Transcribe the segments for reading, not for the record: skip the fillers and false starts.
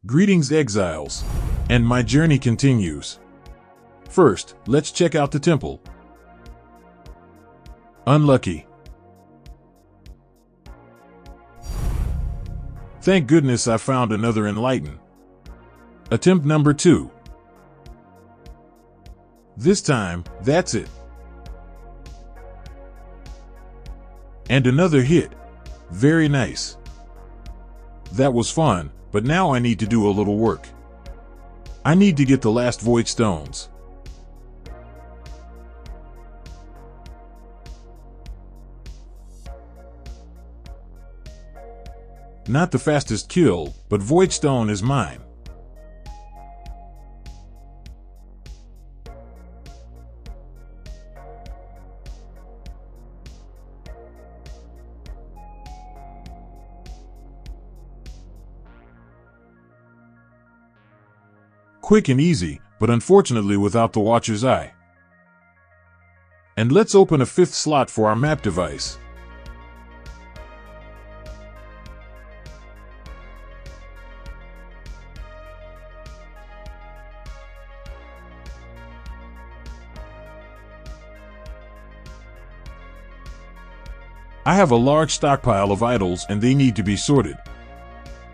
Greetings, exiles, and my journey continues. First, let's check out the temple. Unlucky. Thank goodness I found another enlighten. Attempt number 2. This time, that's it. And another hit. Very nice. That was fun, but now I need to do a little work. I need to get the last void stones. Not the fastest kill, but void stone is mine. Quick and easy, but unfortunately without the Watcher's Eye. And let's open a 5th slot for our map device. I have a large stockpile of idols and they need to be sorted.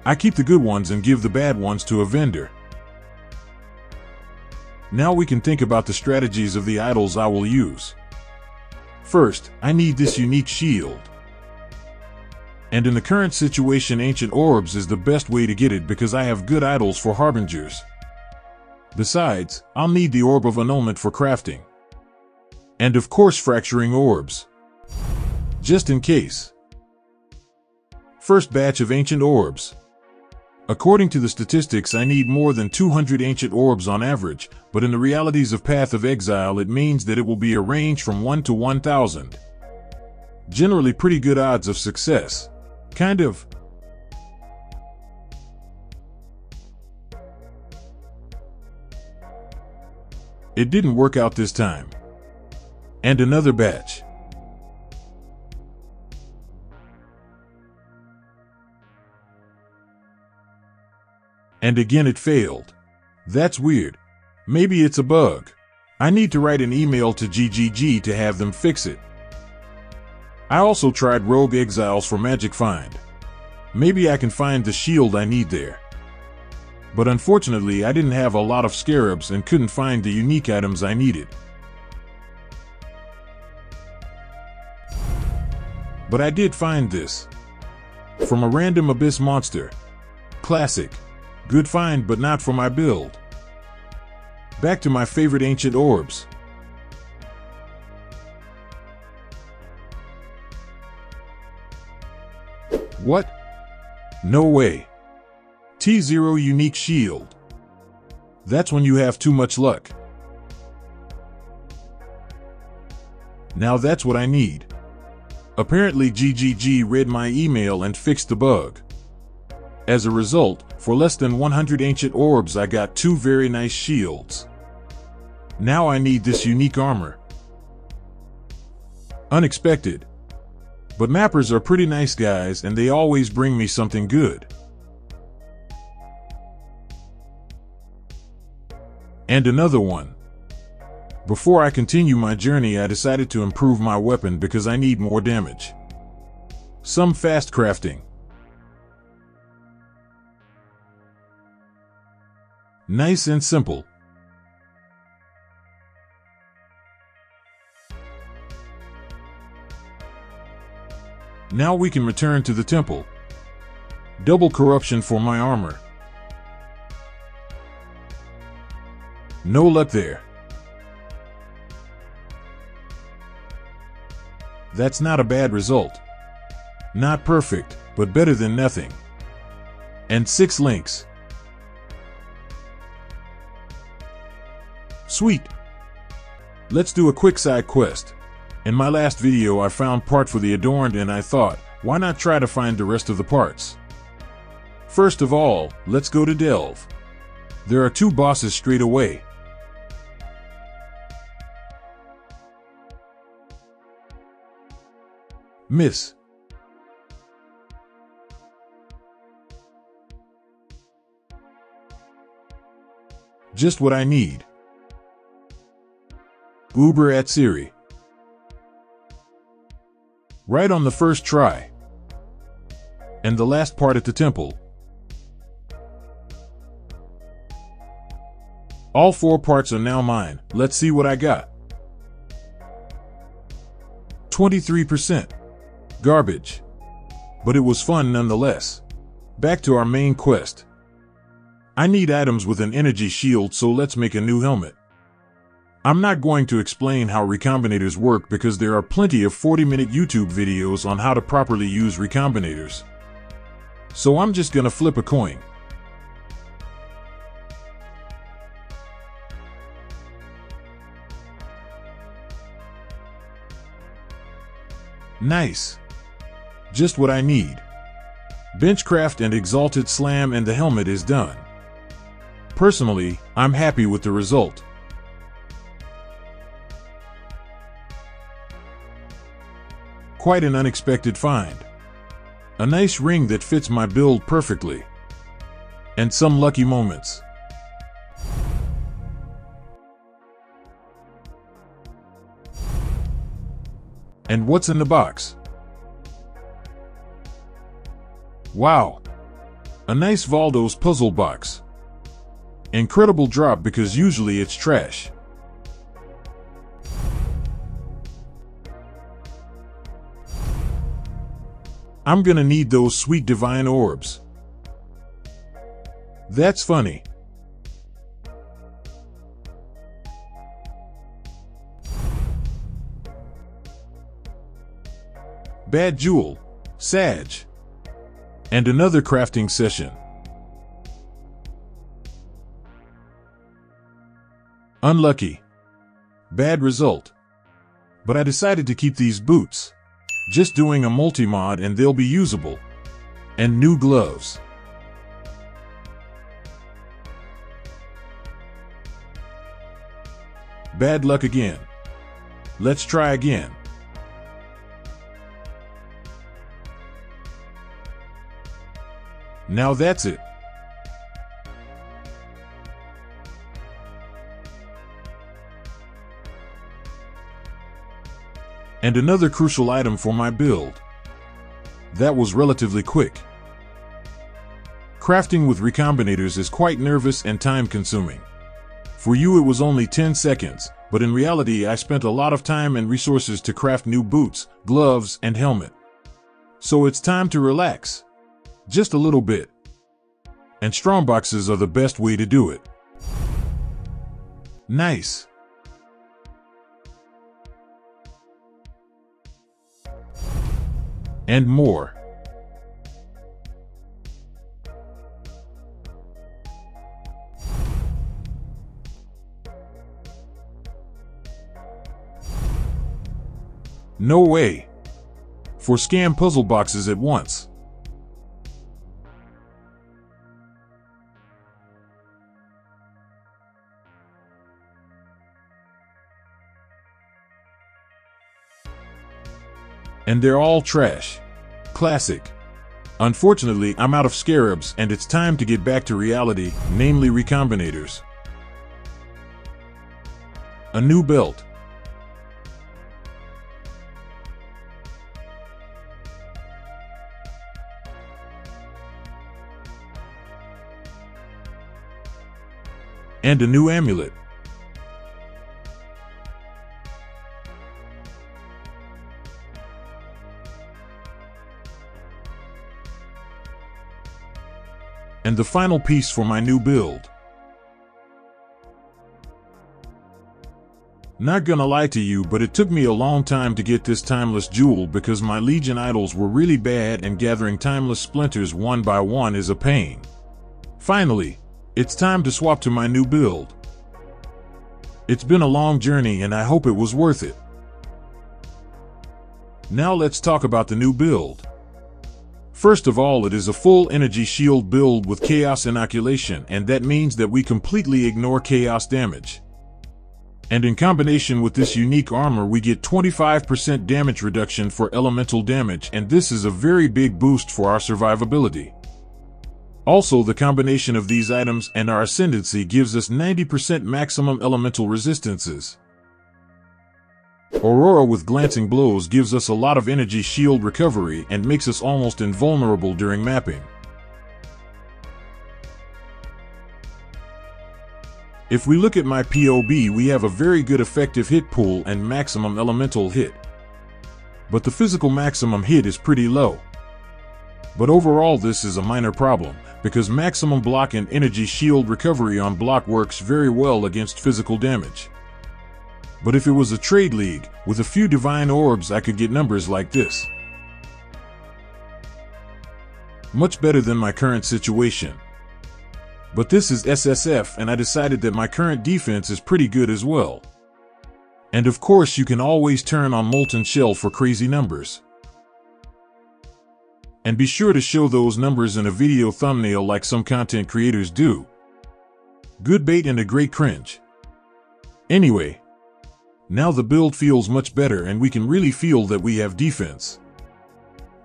I keep the good ones and give the bad ones to a vendor. Now we can think about the strategies of the idols I will use. First, I need this unique shield. And in the current situation, ancient orbs is the best way to get it because I have good idols for harbingers. Besides, I'll need the orb of annulment for crafting. And of course fracturing orbs. Just in case. First batch of ancient orbs. According to the statistics, I need more than 200 ancient orbs on average, but in the realities of Path of Exile it means that it will be a range from 1 to 1,000. Generally pretty good odds of success. Kind of. It didn't work out this time. And another batch. And again it failed. That's weird. Maybe it's a bug. I need to write an email to GGG to have them fix it. I also tried Rogue Exiles for Magic Find. Maybe I can find the shield I need there. But unfortunately I didn't have a lot of scarabs and couldn't find the unique items I needed. But I did find this. From a random abyss monster. Classic. Good find, but not for my build. Back to my favorite ancient orbs. What? No way. T0 unique shield. That's when you have too much luck. Now that's what I need. Apparently GGG read my email and fixed the bug. As a result, for less than 100 ancient orbs I got 2 very nice shields. Now I need this unique armor. Unexpected. But mappers are pretty nice guys and they always bring me something good. And another one. Before I continue my journey I decided to improve my weapon because I need more damage. Some fast crafting. Nice and simple. Now we can return to the temple. Double corruption for my armor. No luck there. That's not a bad result. Not perfect, but better than nothing. And 6 links. Sweet. Let's do a quick side quest. In my last video I found part for the adorned and I thought, why not try to find the rest of the parts? First of all, let's go to Delve. There are 2 bosses straight away. Miss. Just what I need. Uber at Siri. Right on the first try. And the last part at the temple. All 4 parts are now mine. Let's see what I got. 23%. Garbage. But it was fun nonetheless. Back to our main quest. I need items with an energy shield, so let's make a new helmet. I'm not going to explain how recombinators work because there are plenty of 40-minute YouTube videos on how to properly use recombinators. So I'm just gonna flip a coin. Nice. Just what I need. Benchcraft and Exalted Slam and the helmet is done. Personally, I'm happy with the result. Quite an unexpected find. A nice ring that fits my build perfectly. And some lucky moments. And what's in the box? Wow! A nice Valdo's puzzle box. Incredible drop because usually it's trash. I'm gonna need those sweet divine orbs. That's funny. Bad jewel. Sag. And another crafting session. Unlucky. Bad result. But I decided to keep these boots. Just doing a multi-mod and they'll be usable. And new gloves. Bad luck again. Let's try again. Now that's it. And another crucial item for my build. That was relatively quick. Crafting with recombinators is quite nervous and time-consuming. For you it was only 10 seconds, but in reality I spent a lot of time and resources to craft new boots, gloves, and helmet. So it's time to relax. Just a little bit. And Strongboxes are the best way to do it. Nice. And more. No way. 4 scam puzzle boxes at once. And they're all trash. Classic. Unfortunately, I'm out of scarabs and it's time to get back to reality, namely recombinators. A new belt. And a new amulet. And the final piece for my new build. Not gonna lie to you, but it took me a long time to get this timeless jewel because my Legion idols were really bad and gathering timeless splinters one by one is a pain. Finally, it's time to swap to my new build. It's been a long journey and I hope it was worth it. Now let's talk about the new build. First of all, it is a full energy shield build with chaos inoculation, and that means that we completely ignore chaos damage. And in combination with this unique armor, we get 25% damage reduction for elemental damage, and this is a very big boost for our survivability. Also, the combination of these items and our ascendancy gives us 90% maximum elemental resistances. Aurora with glancing blows gives us a lot of energy shield recovery and makes us almost invulnerable during mapping. If we look at my POB, we have a very good effective hit pool and maximum elemental hit. But the physical maximum hit is pretty low. But overall this is a minor problem, because maximum block and energy shield recovery on block works very well against physical damage. But if it was a trade league, with a few divine orbs I could get numbers like this. Much better than my current situation. But this is SSF and I decided that my current defense is pretty good as well. And of course you can always turn on Molten Shell for crazy numbers. And be sure to show those numbers in a video thumbnail like some content creators do. Good bait and a great cringe. Anyway, now the build feels much better and we can really feel that we have defense.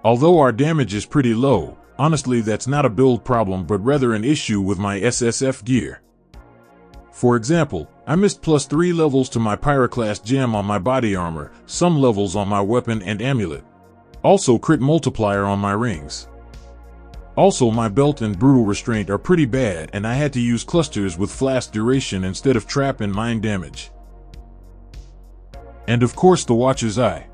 Although our damage is pretty low, honestly that's not a build problem but rather an issue with my SSF gear. For example, I missed +3 levels to my Pyroclast gem on my body armor, some levels on my weapon and amulet. Also crit multiplier on my rings. Also my belt and brutal restraint are pretty bad and I had to use clusters with flask duration instead of trap and mine damage. And of course the Watcher's Eye.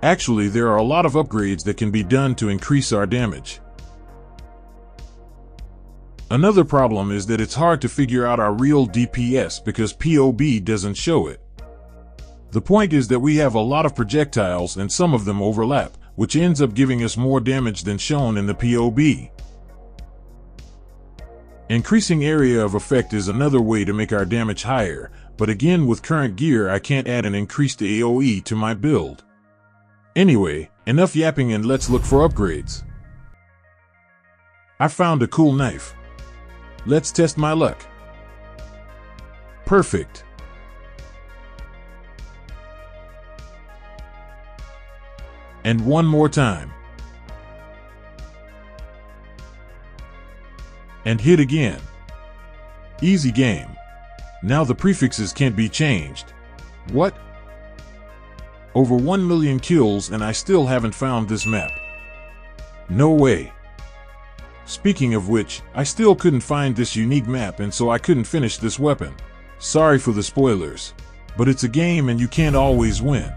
Actually there are a lot of upgrades that can be done to increase our damage. Another problem is that it's hard to figure out our real DPS because POB doesn't show it. The point is that we have a lot of projectiles and some of them overlap, which ends up giving us more damage than shown in the POB. Increasing area of effect is another way to make our damage higher, but again with current gear I can't add an increased AoE to my build. Anyway, enough yapping and let's look for upgrades. I found a cool knife. Let's test my luck. Perfect. And one more time. And hit again. Easy game. Now the prefixes can't be changed. What? Over 1 million kills and I still haven't found this map. No way. Speaking of which, I still couldn't find this unique map and so I couldn't finish this weapon. Sorry for the spoilers. But it's a game and you can't always win.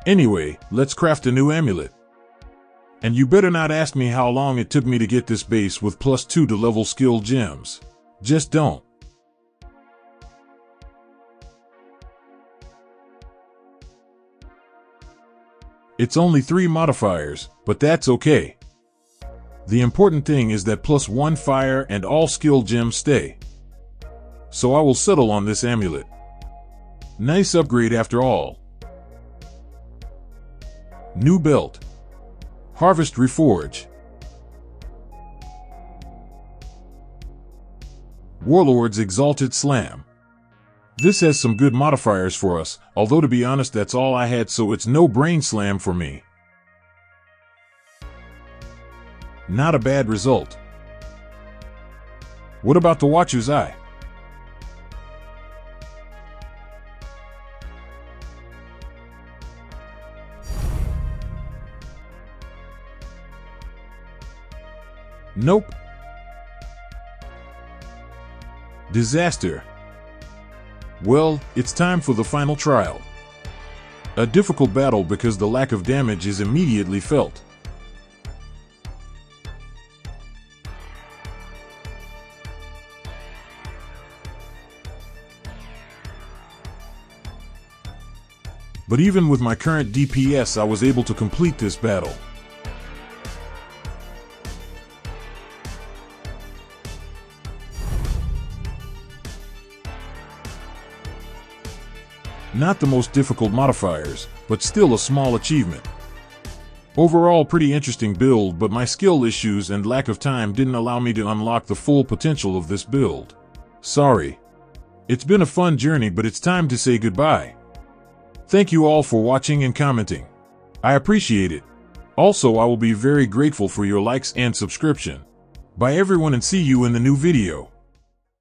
Anyway, let's craft a new amulet. And you better not ask me how long it took me to get this base with +2 to level skill gems. Just don't. It's only 3 modifiers, but that's okay. The important thing is that +1 fire and all skill gems stay. So I will settle on this amulet. Nice upgrade after all. New belt. Harvest Reforge. Warlord's Exalted Slam. This has some good modifiers for us, although to be honest that's all I had so it's no brain slam for me. Not a bad result. What about the Watcher's Eye? Nope. Disaster. Well, it's time for the final trial. A difficult battle because the lack of damage is immediately felt. But even with my current DPS I was able to complete this battle. Not the most difficult modifiers, but still a small achievement. Overall pretty interesting build, but my skill issues and lack of time didn't allow me to unlock the full potential of this build. Sorry. It's been a fun journey, but it's time to say goodbye. Thank you all for watching and commenting. I appreciate it. Also, I will be very grateful for your likes and subscription. Bye everyone and see you in the new video.